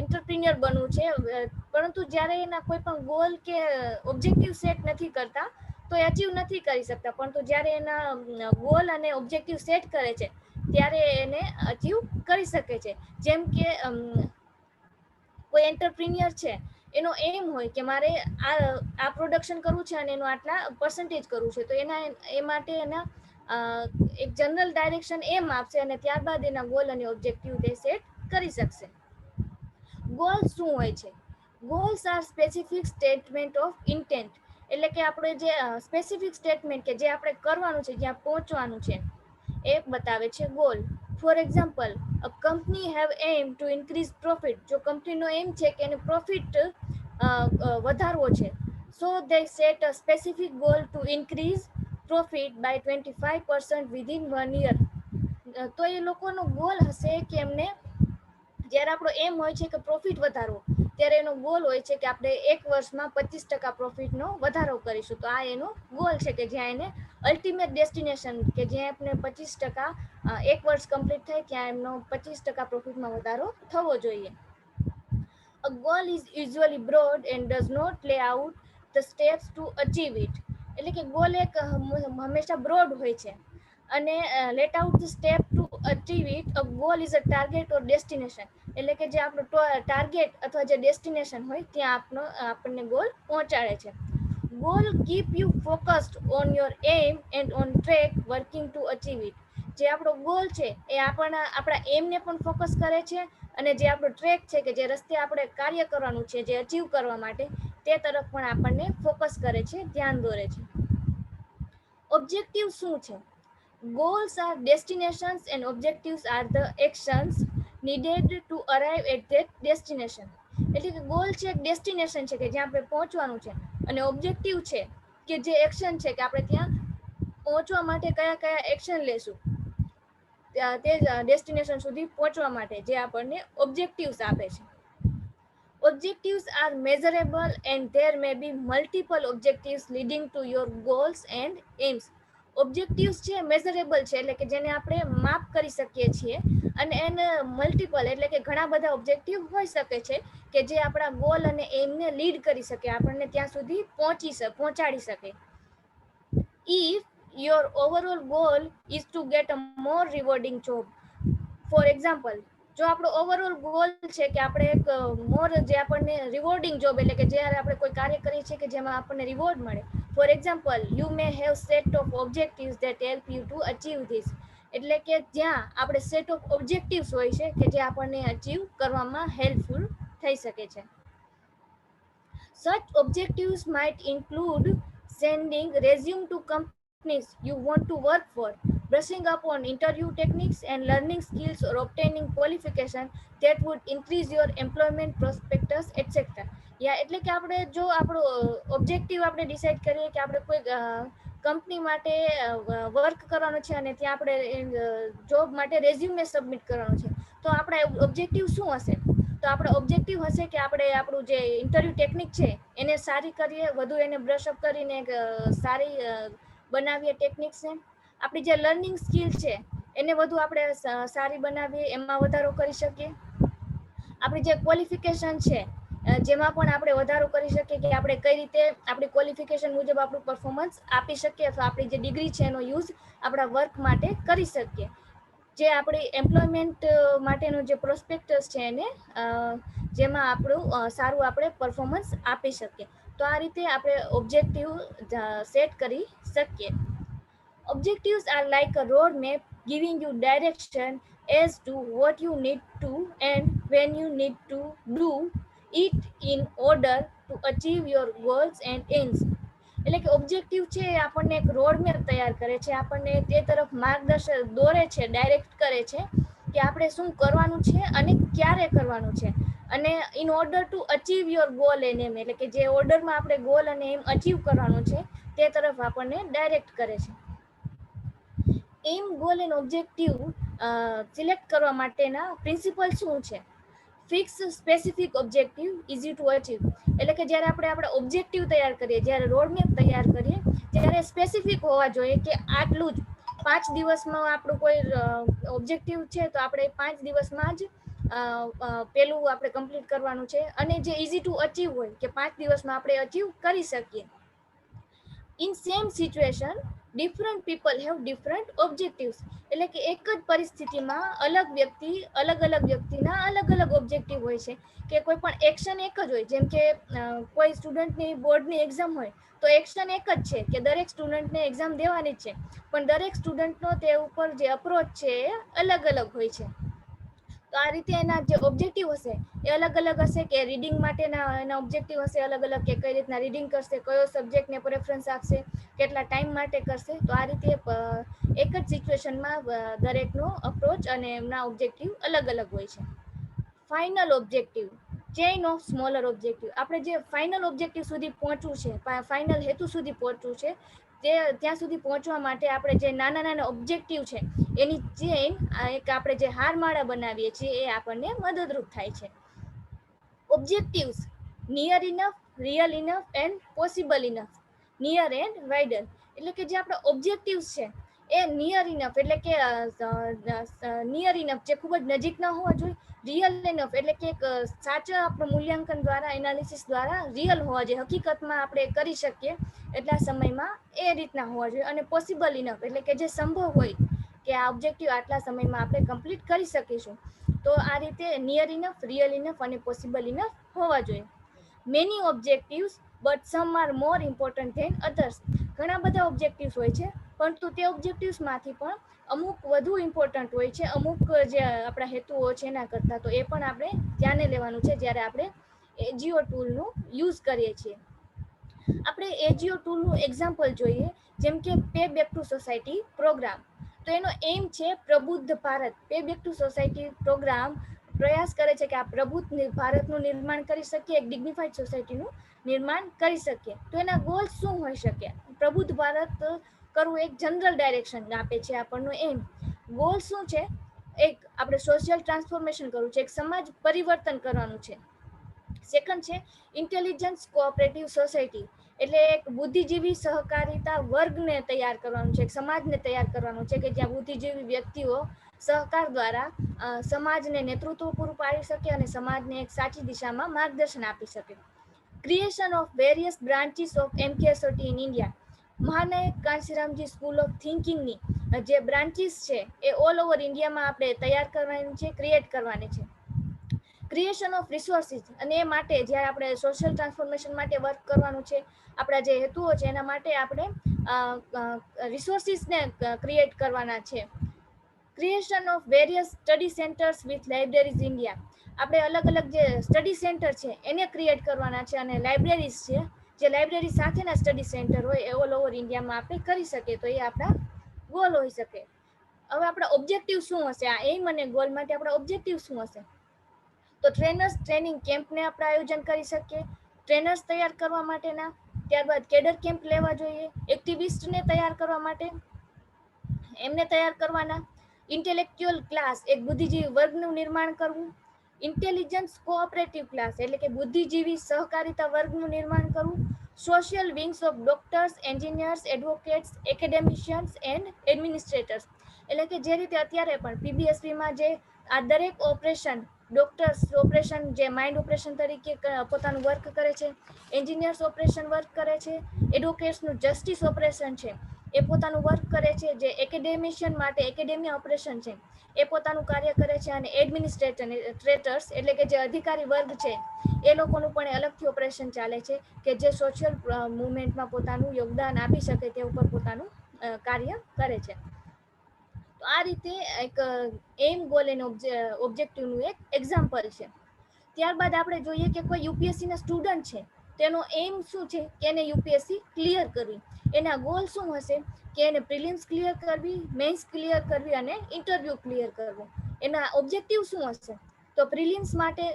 એન્ટરપ્રિન્યોર બનવું છે, પરંતુ જ્યારે એના કોઈ પણ ગોલ કે ઓબ્જેક્ટિવ સેટ નથી કરતા તો એ અચીવ નથી કરી શકતા. પરંતુ જ્યારે એના ગોલ અને ઓબ્જેક્ટિવ સેટ કરે છે ત્યારે એને અચીવ કરી શકે છે. જેમ કે કોઈ એન્ટરપ્રિન્યોર છે, એનો એમ હોય કે મારે આ પ્રોડક્શન કરવું છે અને એનું આટલા પર્સન્ટેજ કરવું છે, તો એ માટે એના એક જનરલ ડાયરેક્શન એમ આપશે અને ત્યારબાદ એના ગોલ અને ઓબ્જેક્ટિવ તે સેટ કરી શકશે. ગોલ્સ શું હોય છે? Goals are specific statement of intent. એટલે કે આપણે જે સ્પેસિફિક સ્ટેટમેન્ટ કે જે આપણે કરવાનું છે, જ્યાં પહોંચવાનું છે, એ બતાવે છે goal. For example, a company have aim to increase profit. જો કંપનીનો એમ છે કે એને પ્રોફિટ વધારવો છે, so they set a specific goal to increase profit by 25% within 1 year. તો એ લોકોનો ગોલ હશે કે એમને, જ્યારે આપણો એમ હોય છે કે પ્રોફિટ વધારવો, ત્યારે એનો ગોલ હોય છે કે આપણે 1 વર્ષમાં 25% પ્રોફિટનો વધારો કરીશું. તો આ એનો ગોલ છે કે જ્યાં એને અલ્ટિમેટ ડેસ્ટિનેશન કે જે આપણે 25% એક વર્ષ કમ્પ્લીટ થાય ત્યાં એમનો 25% પ્રોફિટમાં વધારો થવો જોઈએ. A goal is usually broad and does not lay out the steps to achieve it. એટલે કે ગોલ એક હંમેશા બ્રોડ હોય છે અને let out the step to achieve it. A goal is a target or destination. એટલે કે જે આપણો ટાર્ગેટ અથવા જે ડેસ્ટિનેશન હોય ત્યાં આપણને ગોલ પહોંચાડે છે. Goal keep you focused on your aim and on track working to achieve it. જે આપણો ગોલ છે એ આપણા એમને પણ ફોકસ કરે છે અને જે આપણો ટ્રેક છે કે જે રસ્તે આપણે કાર્ય કરવાનું છે જે અચીવ કરવા માટે તે તરફ પણ આપણને ફોકસ કરે છે, ધ્યાન દોરે છે. ઓબ્જેક્ટિવ શું છે? Goals are destinations and objectives are the actions needed to arrive at that destination. એટલે કે ગોલ છે એક ડેસ્ટિનેશન છે કે જ્યાં આપણે પહોંચવાનું છે અને ઓબ્જેક્ટિવ છે કે જે એક્શન છે કે આપણે ત્યાં પહોંચવા માટે કયા કયા એક્શન લેશું તે ડેસ્ટિનેશન સુધી પહોંચવા માટે જે આપણને ઓબ્જેક્ટિવ્સ આપે છે. Objectives are measurable and there may be multiple objectives leading to your goals and aims. Objectives છે મેઝરેબલ છે એટલે કે જેને આપણે માપ કરી શકીએ છીએ અને એને મલ્ટિપલ એટલે કે ઘણા બધા ઓબ્જેક્ટિવ હોઈ શકે છે કે જે આપણા ગોલ અને એમને લીડ કરી શકે, આપણને ત્યાં સુધી પહોંચાડી શકે. If your overall goal is to get a more rewarding job, for example, જો આપણો ઓવરઓલ ગોલ છે કે આપણે એક મોર જે આપણને રિવોર્ડિંગ જોબ એટલે કે જ્યારે આપણે કોઈ કાર્ય કરીએ છીએ કે જેમાં આપણને રિવોર્ડ મળે. For example, you may have set of objectives that help you to achieve this. એટલે કે જ્યાં આપણે સેટ ઓફ ઓબ્જેક્ટિવ્સ હોય છે કે જે આપણને અચીવ કરવામાં હેલ્પફુલ થઈ શકે છે. Such objectives might include sending resume to companies you want to work for, brushing up on interview techniques and learning skills or obtaining qualification that would increase your employment prospectus, etc. એટલે કે આપણે જો આપણો objective આપણે decide કરીએ કે આપણે કોઈ કંપની માટે વર્ક કરવાનું છે અને ત્યાં આપણે જોબ માટે રેઝ્યુમે સબમિટ કરવાનું છે તો આપણા ઓબ્જેક્ટિવ શું હશે? તો આપણો ઓબ્જેક્ટિવ હશે કે આપણે આપણું જે ઇન્ટરવ્યુ ટેકનિક છે એને સારી કરીએ, વધુ એને બ્રશઅપ કરીને સારી બનાવીએ ટેકનિક્સને. આપણી જે લર્નિંગ સ્કિલ છે એને વધુ આપણે સારી બનાવીએ, એમાં વધારો કરી શકીએ. આપણી જે ક્વોલિફિકેશન છે જેમાં પણ આપણે વધારો કરી શકીએ કે આપણે કઈ રીતે આપણી ક્વોલિફિકેશન મુજબ આપણું પરફોર્મન્સ આપી શકીએ અથવા આપણી જે ડિગ્રી છે એનો યુઝ આપણા વર્ક માટે કરી શકીએ. જે આપણી એમ્પ્લોયમેન્ટ માટેનું જે પ્રોસ્પેક્ટસ છે એને જેમાં આપણું સારું આપણે પરફોર્મન્સ આપી શકીએ. તો આ રીતે આપણે ઓબ્જેક્ટિવ સેટ કરી શકીએ. Objectives are like a roadmap giving you direction as to what you need to and when you need to do it in order to achieve your goals and aims. એટલે કે objective છે એ આપણને એક roadmap તૈયાર કરે છે, આપણને તે તરફ માર્ગદર્શન દોરે છે, ડાયરેક્ટ કરે છે કે આપણે શું કરવાનું છે અને ક્યારે કરવાનું છે અને in order to achieve your goal and aim એટલે કે જે ઓર્ડરમાં આપણે ગોલ અને એમ અચીવ કરવાનું છે તે તરફ આપણને ડાયરેક્ટ કરે છે. Aim, goal and objective select કરવા માટેના પ્રિન્સિપલ શું છે? Fix specific objective easy to achieve. એટલે કે જ્યારે આપણે આપણા ઓબ્જેક્ટિવ તૈયાર કરીએ, જ્યારે રોડમેપ તૈયાર કરીએ ત્યારે સ્પેસિફિક હોવા જોઈએ કે આટલું જ 5 દિવસમાં આપણું કોઈ ઓબ્જેક્ટિવ છે તો આપણે 5 દિવસમાં જ પેલું આપણે કમ્પ્લીટ કરવાનું છે અને જે ઇઝી ટુ અચીવ હોય કે 5 દિવસમાં આપણે અચીવ કરી શકીએ. In same situation different people have different objectives. એટલે કે એક જ પરિસ્થિતિમાં અલગ વ્યક્તિના અલગ અલગ ઓબ્જેક્ટિવ હોય છે કે કોઈ પણ એક્શન એક જ હોય. જેમ કે કોઈ સ્ટુડન્ટની બોર્ડની એક્ઝામ હોય તો એક્શન એક જ છે કે દરેક સ્ટુડન્ટને એક્ઝામ દેવાની જ છે, પણ દરેક સ્ટુડન્ટનો તે ઉપર જે અપ્રોચ છે એ અલગ અલગ હોય છે. તો આ રીતે એના જે ઓબ્જેક્ટિવ હશે એ અલગ અલગ હશે કે રીડિંગ માટેના એના ઓબ્જેક્ટિવ હશે અલગ અલગ કે કઈ રીતના રીડિંગ કરશે, કયો સબ્જેક્ટને પ્રેફરન્સ આપશે, કેટલા ટાઈમ માટે કરશે. તો આ રીતે એક જ સિચ્યુએશનમાં દરેકનો અપ્રોચ અને એમના ઓબ્જેક્ટિવ અલગ અલગ હોય છે. Final objective, chain of smaller objective. આપણે જે ફાઇનલ ઓબ્જેક્ટિવ સુધી પહોંચવું છે, ફાઇનલ હેતુ સુધી પહોંચવું છે તે ત્યાં સુધી પહોંચવા માટે આપણે જે નાના નાના ઓબ્જેક્ટિવ છે એની ચેઇન એક આપણે જે હારમાળા બનાવીએ છીએ એ આપણને મદદરૂપ થાય છે. Objectives near enough, real enough and possible enough, near and wider. એટલે કે જે આપણા ઓબ્જેક્ટિવ્સ છે એ નિયર ઇનફ, એટલે કે નિયર ઇનફ, જે ખૂબ જ નજીકના હોવા જોઈએ, રિયલ ઇનફ, એટલે કે એક સાચા આપણું મૂલ્યાંકન દ્વારા, એનાલિસિસ દ્વારા રિયલ હોવા જોઈએ, હકીકતમાં આપણે કરી શકીએ એટલા સમયમાં, એ રીતના હોવા જોઈએ. અને પોસિબલ ઇનફ, એટલે કે જે સંભવ હોય કે આ ઓબ્જેક્ટિવ આટલા સમયમાં આપણે કમ્પ્લીટ કરી શકીશું. તો આ રીતે નિયર ઇનફ, રિયલ ઇનફ અને પોસિબલ ઇનફ હોવા જોઈએ. Many objectives but some are more important than others. ઘણા બધા ઓબ્જેક્ટિવ્સ હોય છે, પરંતુ તે ઓબ્જેક્ટિવ્સમાંથી પણ અમુક વધુ ઇમ્પોર્ટન્ટ હોય છે, અમુક જે આપણા હેતુઓ છે એના કરતાં. તો એ પણ આપણે ધ્યાને લેવાનું છે જ્યારે આપણે એજીઓ ટૂલનું યુઝ કરીએ છીએ. આપણે એજીઓ ટૂલનું એક્ઝામ્પલ જોઈએ, જેમ કે pay back to society programme. તો એનો એમ છે Prabuddha Bharat. Pay back to society programme પ્રયાસ કરે છે કે આ પ્રબુદ્ધ ભારતનું નિર્માણ કરી શકીએ, એક ડિગ્નિફાઈડ સોસાયટીનું નિર્માણ કરી શકીએ. તો એના ગોલ્સ શું હોઈ શકે? પ્રબુદ્ધ ભારત કરવું એક જનરલ ડાયરેક્શન આપે છે આપણનું એમ. ગોલ શું છે? એક આપણે સોશિયલ ટ્રાન્સફોર્મેશન કરવું છે, એક સમાજ પરિવર્તન કરવાનું છે. સેકન્ડ છે ઇન્ટેલિજન્સ કોઓપરેટિવ સોસાયટી, એટલે એક બુદ્ધિજીવી સહકારિતા વર્ગને તૈયાર કરવાનું છે, એક સમાજને તૈયાર કરવાનું છે કે જ્યાં બુદ્ધિજીવી વ્યક્તિઓ સહકાર દ્વારા સમાજને નેતૃત્વ પૂરું પાડી શકે અને સમાજને એક સાચી દિશામાં માર્ગદર્શન આપી શકે. Creation of various branches of MKSOT in India. મહાનાયક કાંશીરામજી સ્કૂલ ઓફ થિંકિંગની જે બ્રાન્ચીસ છે એ ઓલ ઓવર ઇન્ડિયામાં આપણે તૈયાર કરવાની છે, ક્રિએટ કરવાની છે. ક્રિએશન ઓફ રિસોર્સિસ, અને એ માટે જ્યારે આપણે સોશિયલ ટ્રાન્સફોર્મેશન માટે વર્ક કરવાનું છે, આપણા જે હેતુઓ છે એના માટે આપણે રિસોર્સિસને ક્રિએટ કરવાના છે. Creation of various study centres with libraries India. આપણે અલગ અલગ જે સ્ટડી સેન્ટર છે એને ક્રિએટ કરવાના છે, અને લાઇબ્રેરીઝ છે, જે લાઇબ્રેરી સાથેના સ્ટડી સેન્ટર હોય એ ઓલ ઓવર ઇન્ડિયામાં આપણે કરી શકીએ. તો એ આપણા ગોલ હોઈ શકે. હવે આપણા ઓબ્જેક્ટિવ શું હશે? આ એમ અને ગોલ માટે આપણા ઓબ્જેક્ટિવ શું હશે? તો ટ્રેનર્સ ટ્રેનિંગ કેમ્પને આપણે આયોજન કરી શકીએ, ટ્રેનર્સ તૈયાર કરવા માટેના. ત્યારબાદ કેડર કેમ્પ લેવા જોઈએ, એક્ટિવિસ્ટને તૈયાર કરવા માટે એમને તૈયાર કરવાના. ઇન્ટેલેક્ચ્યુઅલ ક્લાસ, એક બુદ્ધિજીવી વર્ગનું નિર્માણ કરવું. ઇન્ટેલિજન્સ કોઓપરેટિવ ક્લાસ, એટલે કે બુદ્ધિજીવી સહકારિતા વર્ગનું નિર્માણ કરવું. Social wings of doctors, engineers, advocates, academicians and administrators. એટલે કે જે રીતે અત્યારે પણ પીબીએસપીમાં જે આ દરેક ઓપરેશન, ડોક્ટર્સ ઓપરેશન જે માઇન્ડ ઓપરેશન તરીકે પોતાનું વર્ક કરે છે, એન્જિનિયર્સ ઓપરેશન વર્ક કરે છે, એડવોકેટ્સનું જસ્ટિસ ઓપરેશન છે એ પોતાનું વર્ક કરે છે, જે એકેડેમિશિયન માટે એકેડેમિયા ઓપરેશન છે એ પોતાનું કાર્ય કરે છે, અને એડમિનિસ્ટ્રેટર્સ એટલે કે જે અધિકારી વર્ગ છે એ લોકોનું પણ અલગથી ઓપરેશન ચાલે છે કે જે સોશિયલ મુવમેન્ટમાં પોતાનું યોગદાન આપી શકે તે ઉપર પોતાનું કાર્ય કરે છે. તો આ રીતે એક એમ, ગોલ એન્ડ ઓબ્જેક્ટિવનું એક એક્ઝામ્પલ છે. ત્યારબાદ આપણે જોઈએ કે કોઈ યુપીએસસીના સ્ટુડન્ટ છે, તેનો એમ શું છે કે એને યુપીએસસી ક્લિયર કરવી. એના ગોલ શું હશે? કે એને પ્રિલિમ્સ ક્લિયર કરવી, મેન્સ ક્લિયર કરવી અને ઇન્ટરવ્યૂ ક્લિયર કરવું. એના ઓબ્જેક્ટિવ શું હશે? તો પ્રિલિમ્સ માટે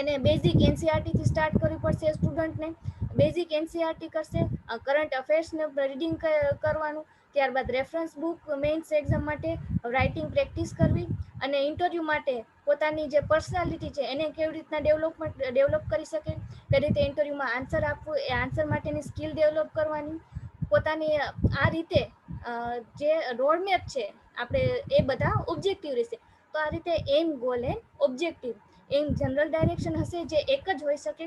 એને બેઝિક એનસીઆરટીથી સ્ટાર્ટ કરવી પડશે સ્ટુડન્ટને. બેઝિક એનસીઆરટી કરશે, કરંટ અફેર્સને રીડિંગ કરવાનું. ત્યારબાદ રેફરન્સ બુક મેઇન્સ એક્ઝામ માટે રાઇટિંગ પ્રેક્ટિસ કરવી. અને ઇન્ટરવ્યૂ માટે પોતાની જે પર્સનાલિટી છે એને કેવી રીતના ડેવલપ કરી શકે, કઈ રીતે ઇન્ટરવ્યૂમાં આન્સર આપવું, એ આન્સર માટેની સ્કિલ ડેવલપ કરવાની. પોતાની આ રીતે જે રોડમેપ છે આપણે, એ બધા ઓબ્જેક્ટિવ રહેશે. તો આ રીતે aim, goal and objective. Aim general direction હશે જે એક જ હોઈ શકે.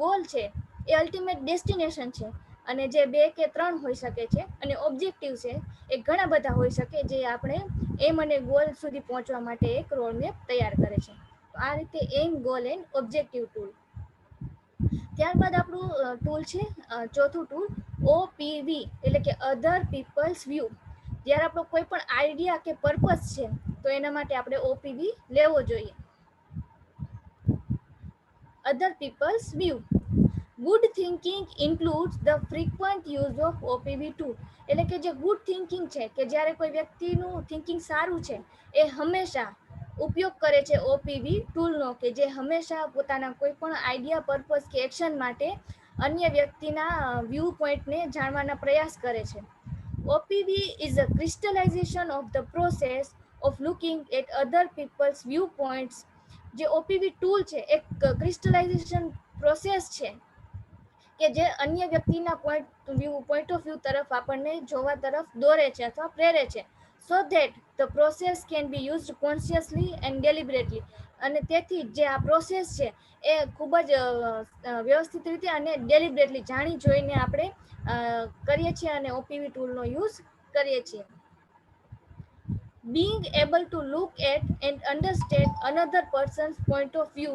ગોલ છે એ અલ્ટિમેટ ડેસ્ટિનેશન છે, અને જે 2 કે 3 હોઈ શકે છે. અને ઓબ્જેક્ટિવ છે એ ઘણા બધા હોઈ શકે, જે આપણે એમ અને ગોલ સુધી પહોંચવા માટે એક રોડમેપ તૈયાર કરે છે. તો આ રીતે aim, goal and objective tool. ત્યારબાદ આપણું ટૂલ છે ચોથું ટૂલ, ઓપીવી, એટલે કે અધર પીપલ્સ વ્યૂ. જ્યારે આપણો કોઈ પણ આઈડિયા કે પર્પસ છે તો એના માટે આપણે ઓપીવી લેવો જોઈએ. other people's view. Good thinking includes the frequent use of OPV tool. એટલે કે જે ગુડ થિંકિંગ છે, કે જ્યારે કોઈ વ્યક્તિનું થિંકિંગ સારું છે એ હંમેશા ઉપયોગ કરે છે ઓપીવી ટૂલનો, કે જે હંમેશા પોતાના કોઈ પણ આઈડિયા, પર્પસ કે એક્શન માટે અન્ય વ્યક્તિના વ્યૂ પોઈન્ટને જાણવાના પ્રયાસ કરે છે. OPV is a crystallization of the process of looking at other people's viewpoints. જે ઓપીવી ટૂલ છે એક ક્રિસ્ટલાઇઝેશન પ્રોસેસ છે કે જે અન્ય વ્યક્તિના પોઈન્ટ ઓફ વ્યૂ તરફ આપણને જોવા તરફ દોરે છે અથવા પ્રેરે છે, so that the process can be used consciously and deliberately. અને તેથી જે આ પ્રોસેસ છે એ ખૂબ જ વ્યવસ્થિત રીતે અને ડેલિબરેટલી જાણી જોઈને આપણે કરીએ છીએ અને ઓપીવી ટૂલનો યુઝ કરીએ છીએ. Being able to look at and understand another person's point of view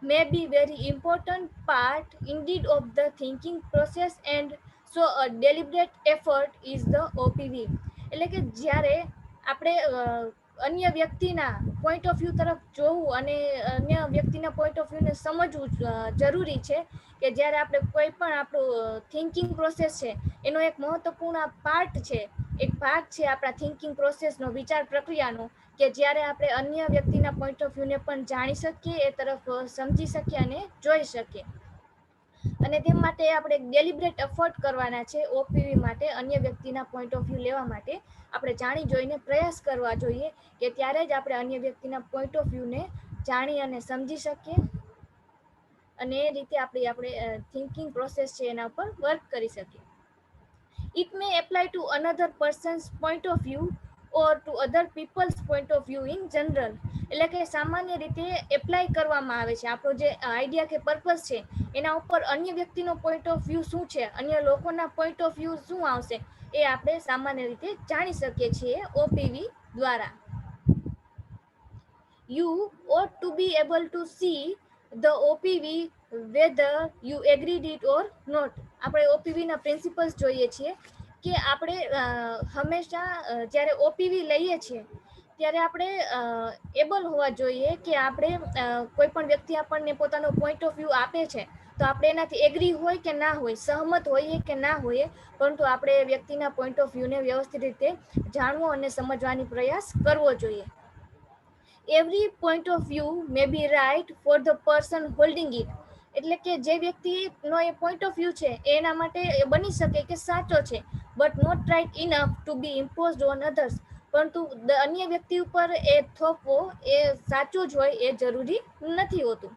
may be very important part indeed of the thinking process, and so a deliberate effort is the OPV. એટલે કે જ્યારે આપણે અન્ય વ્યક્તિના point of view તરફ જોવું અને અન્ય વ્યક્તિના પોઈન્ટ ઓફ વ્યૂને સમજવું જરૂરી છે, કે જ્યારે આપણે કોઈ પણ આપણું થિંકિંગ પ્રોસેસ છે એનો એક મહત્વપૂર્ણ પાર્ટ છે, એક ભાગ છે આપણા થિંકિંગ પ્રોસેસનો, વિચાર પ્રક્રિયાનો, કે જ્યારે આપણે અન્ય વ્યક્તિના પોઈન્ટ ઓફ વ્યૂને પણ જાણી શકીએ, એ તરફ સમજી શકીએ અને જોઈ શકીએ. અને તે માટે આપણે ડેલિબરેટ એફર્ટ કરવાના છે ઓપીવી માટે. અન્ય વ્યક્તિના પોઈન્ટ ઓફ વ્યૂ લેવા માટે આપણે જાણી જોઈને પ્રયાસ કરવા જોઈએ, કે ત્યારે જ આપણે અન્ય વ્યક્તિના પોઈન્ટ ઓફ વ્યૂને જાણી અને સમજી શકીએ અને એ રીતે આપણે થિંકિંગ પ્રોસેસ છે એના ઉપર વર્ક કરી શકીએ. It may apply to another person's point of view or to other people's point of view in general. એટલે કે સામાન્ય રીતે એપ્લાય કરવામાં આવે છે આપણો જે આઈડિયા કે પર્પસ છે એના ઉપર અન્ય વ્યક્તિનો પોઈન્ટ ઓફ વ્યૂ શું છે, અન્ય લોકોના પોઈન્ટ ઓફ વ્યૂ શું આવશે, એ આપણે સામાન્ય રીતે જાણી શકીએ છીએ ઓપીવી દ્વારા. You ought to be able to see the OPV whether you agreed it or not. આપણે ઓપીવી ના પ્રિન્સિપલ્સ જોઈએ છીએ કે આપણે હંમેશા જ્યારે ઓપીવી લઈએ છીએ ત્યારે આપણે એબલ હોવા જોઈએ કે આપણે કોઈ પણ વ્યક્તિ આપણને પોતાનો પોઈન્ટ ઓફ વ્યૂ આપે છે તો આપણે એનાથી એગ્રી હોય કે ના હોય, સહમત હોઈએ કે ના હોઈએ, પરંતુ આપણે વ્યક્તિના પોઈન્ટ ઓફ વ્યૂને વ્યવસ્થિત રીતે જાણવો અને સમજવાની પ્રયાસ કરવો જોઈએ. Every point of view may be right for the person holding it. એટલે કે જે વ્યક્તિનો એ પોઈન્ટ ઓફ વ્યૂ છે એના માટે બની શકે કે સાચો છે, but not right enough to be imposed on others. પરંતુ અન્ય વ્યક્તિ ઉપર એ થોપવો એ સાચું જ હોય એ જરૂરી નથી હોતું.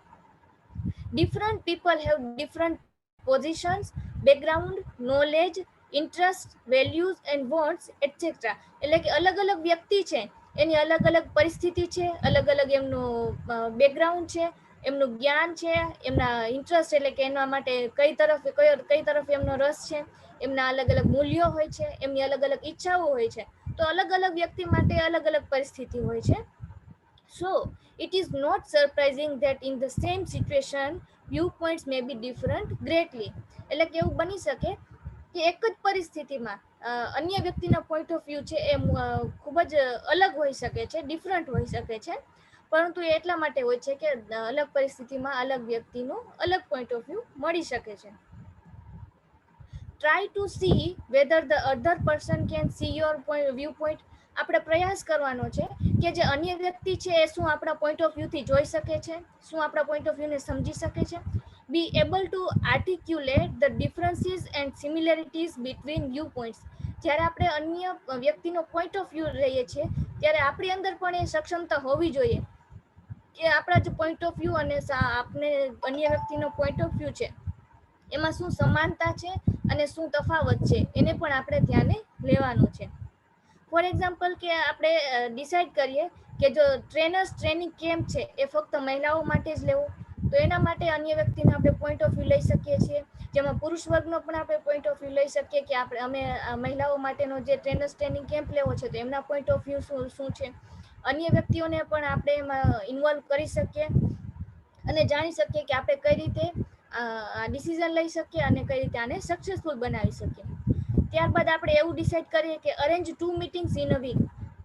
Different people have different positions, background, knowledge, interests, values and wants, etc. એટલે કે અલગ અલગ વ્યક્તિ છે એની અલગ અલગ પરિસ્થિતિ છે, અલગ અલગ એમનું બેકગ્રાઉન્ડ છે, એમનું જ્ઞાન છે, એમના ઇન્ટરેસ્ટ એટલે કે એના માટે કઈ તરફ એમનો રસ છે, એમના અલગ અલગ મૂલ્યો હોય છે, એમની અલગ અલગ ઈચ્છાઓ હોય છે. તો અલગ અલગ વ્યક્તિ માટે અલગ અલગ પરિસ્થિતિ હોય છે. So it is not surprising that in the same situation viewpoints may be different greatly. એટલે કે એવું બની શકે કે એક જ પરિસ્થિતિમાં અન્ય વ્યક્તિના પોઈન્ટ ઓફ વ્યૂ છે એ ખૂબ જ અલગ હોઈ શકે છે, ડિફરન્ટ હોઈ શકે છે, પરંતુ એ એટલા માટે હોય છે કે અલગ પરિસ્થિતિમાં અલગ વ્યક્તિનું અલગ પોઈન્ટ ઓફ વ્યૂ મળી શકે છે. Try to see whether the other person can see your viewpoint. આપણે પ્રયાસ કરવાનો છે કે જે અન્ય વ્યક્તિ છે એ શું આપણા પોઈન્ટ ઓફ વ્યૂથી જોઈ શકે છે, શું આપણા પોઈન્ટ ઓફ વ્યૂને સમજી શકે છે. Be able to articulate the differences and similarities between viewpoints. જ્યારે આપણે અન્ય વ્યક્તિનો પોઈન્ટ ઓફ વ્યૂ લઈએ છીએ ત્યારે આપણી અંદર પણ એ સક્ષમતા હોવી જોઈએ કે આપણા જે પોઈન્ટ ઓફ વ્યૂ અને આપણે અન્ય વ્યક્તિનો પોઈન્ટ ઓફ વ્યૂ છે એમાં શું સમાનતા છે અને શું તફાવત છે એને પણ આપણે ધ્યાને લેવાનું છે. ફોર એક્ઝામ્પલ કે આપણે ડિસાઇડ કરીએ કે જો ટ્રેનિંગ કેમ્પ છે એ ફક્ત મહિલાઓ માટે જ લેવો, તો એના માટે અન્ય વ્યક્તિનો આપણે પોઈન્ટ ઓફ વ્યૂ લઈ શકીએ છીએ, જેમાં પુરુષ વર્ગનો પણ આપણે પોઈન્ટ ઓફ વ્યૂ લઈ શકીએ કે અમે મહિલાઓ માટેનો જે ટ્રેનિંગ કેમ્પ લેવો છે તો એમના પોઈન્ટ ઓફ વ્યૂ શું છે. અન્ય વ્યક્તિઓને પણ આપણે એમાં ઇન્વોલ્વ કરી શકીએ અને જાણી શકીએ કે આપણે કઈ રીતે ડિસિઝન લઈ શકીએ અને કઈ રીતે આને સક્સેસફુલ બનાવી શકીએ. ત્યારબાદ આપણે એવું ડિસાઇડ કરીએ કે arrange 2 meetings in a week,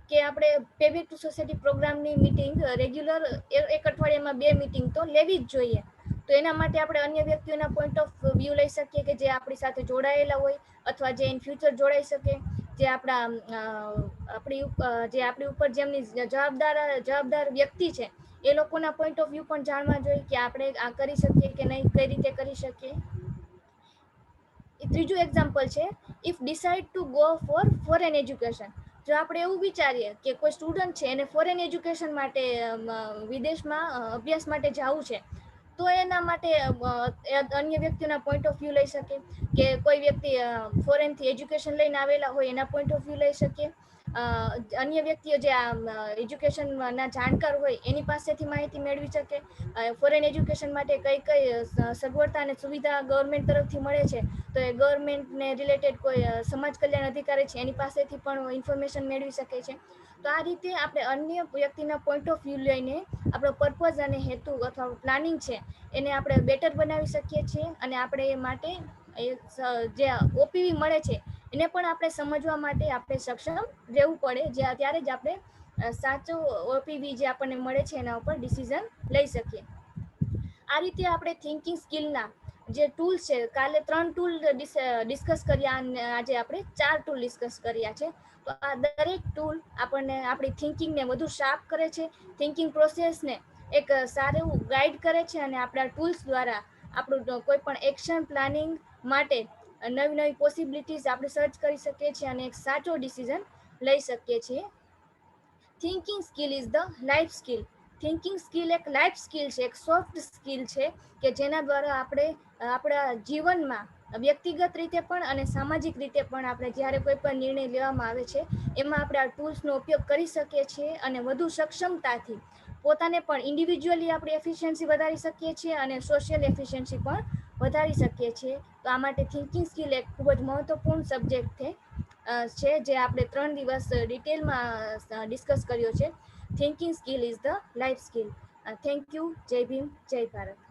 કે આપણે પેબેક ટુ સોસાયટી પ્રોગ્રામની મીટિંગ રેગ્યુલર એક અઠવાડિયામાં 2 મીટિંગ તો લેવી જ જોઈએ. તો એના માટે આપણે અન્ય વ્યક્તિઓના પોઈન્ટ ઓફ વ્યૂ લઈ શકીએ કે જે આપણી સાથે જોડાયેલા હોય અથવા જે ઇન ફ્યુચર જોડાઈ શકે, જે આપણી ઉપર જેમની જવાબદાર વ્યક્તિ છે એ લોકોના પોઈન્ટ ઓફ વ્યૂ પણ જાણવા જોઈએ કે આપણે આ કરી શકીએ કે નહીં, કઈ રીતે કરી શકીએ. ત્રીજું એક્ઝામ્પલ છે, if decide to go for foreign education. જો આપણે એવું વિચારીએ કે કોઈ સ્ટુડન્ટ છે એને ફોરેન એજ્યુકેશન માટે વિદેશમાં અભ્યાસ માટે જવું છે, તો એના માટે અન્ય વ્યક્તિના પોઈન્ટ ઓફ વ્યૂ લઈ શકે, કે કોઈ વ્યક્તિ ફોરેનથી એજ્યુકેશન લઈને આવેલા હોય એના પોઈન્ટ ઓફ વ્યૂ લઈ શકે, અન્ય વ્યક્તિઓ જે એજ્યુકેશનના જાણકાર હોય એની પાસેથી માહિતી મેળવી શકે, ફોરેન એજ્યુકેશન માટે કઈ કઈ સગવડતા અને સુવિધા ગવર્મેન્ટ તરફથી મળે છે, તો એ ગવર્મેન્ટને રિલેટેડ કોઈ સમાજ કલ્યાણ અધિકારી છે એની પાસેથી પણ ઇન્ફોર્મેશન મેળવી શકે છે. તો આ રીતે આપણે અન્ય વ્યક્તિના પોઈન્ટ ઓફ વ્યૂ લઈને આપણો પર્પઝ અને હેતુ અથવા પ્લાનિંગ છે એને આપણે બેટર બનાવી શકીએ છીએ, અને આપણે એ માટે જે ઓપીવી મળે છે એને પણ આપણે સમજવા માટે આપણે સક્ષમ રહેવું પડે, ત્યારે જ આપણે સાચો ઓપીવી જે આપણને મળે છે એના ઉપર ડિસિઝન લઈ શકીએ. આ રીતે આપણે થિંકિંગ સ્કિલના જે ટૂલ્સ છે, કાલે 3 ટૂલ ડિસ્કસ કર્યા અને આજે આપણે 4 ટૂલ ડિસ્કસ કર્યા છે. તો આ દરેક ટૂલ આપણને આપણી થિંકિંગને વધુ શાર્પ કરે છે, થિંકિંગ પ્રોસેસને એક સારું ગાઈડ કરે છે, અને આપણા ટૂલ્સ દ્વારા આપણું કોઈ પણ એક્શન પ્લાનિંગ માટે નવી નવી પોસિબિલિટીઝ આપણે સર્ચ કરી શકીએ છીએ અને એક સાચો ડિસિઝન લઈ શકીએ છીએ. Thinking skill is the life skill. Thinking skill એક લાઈફ સ્કિલ છે, એક સોફ્ટ સ્કિલ છે કે જેના દ્વારા આપણે આપણા જીવનમાં વ્યક્તિગત રીતે પણ અને સામાજિક રીતે પણ આપણે જ્યારે કોઈ પણ નિર્ણય લેવામાં આવે છે એમાં આપણે આ ટૂલ્સનો ઉપયોગ કરી શકીએ છીએ, અને વધુ સક્ષમતાથી પોતાને પણ ઇન્ડિવિજ્યુઅલી આપણી એફિશિયન્સી વધારી શકીએ છીએ અને સોશિયલ એફિશિયન્સી પણ વધારી શકીએ છીએ. તો આ માટે થિંકિંગ સ્કિલ એક ખૂબ જ મહત્વપૂર્ણ સબ્જેક્ટ છે જે આપણે 3 દિવસ ડિટેલમાં ડિસ્કસ કર્યો છે. Thinking skill is the life skill. Thank you. જય ભીમ, જય ભારત.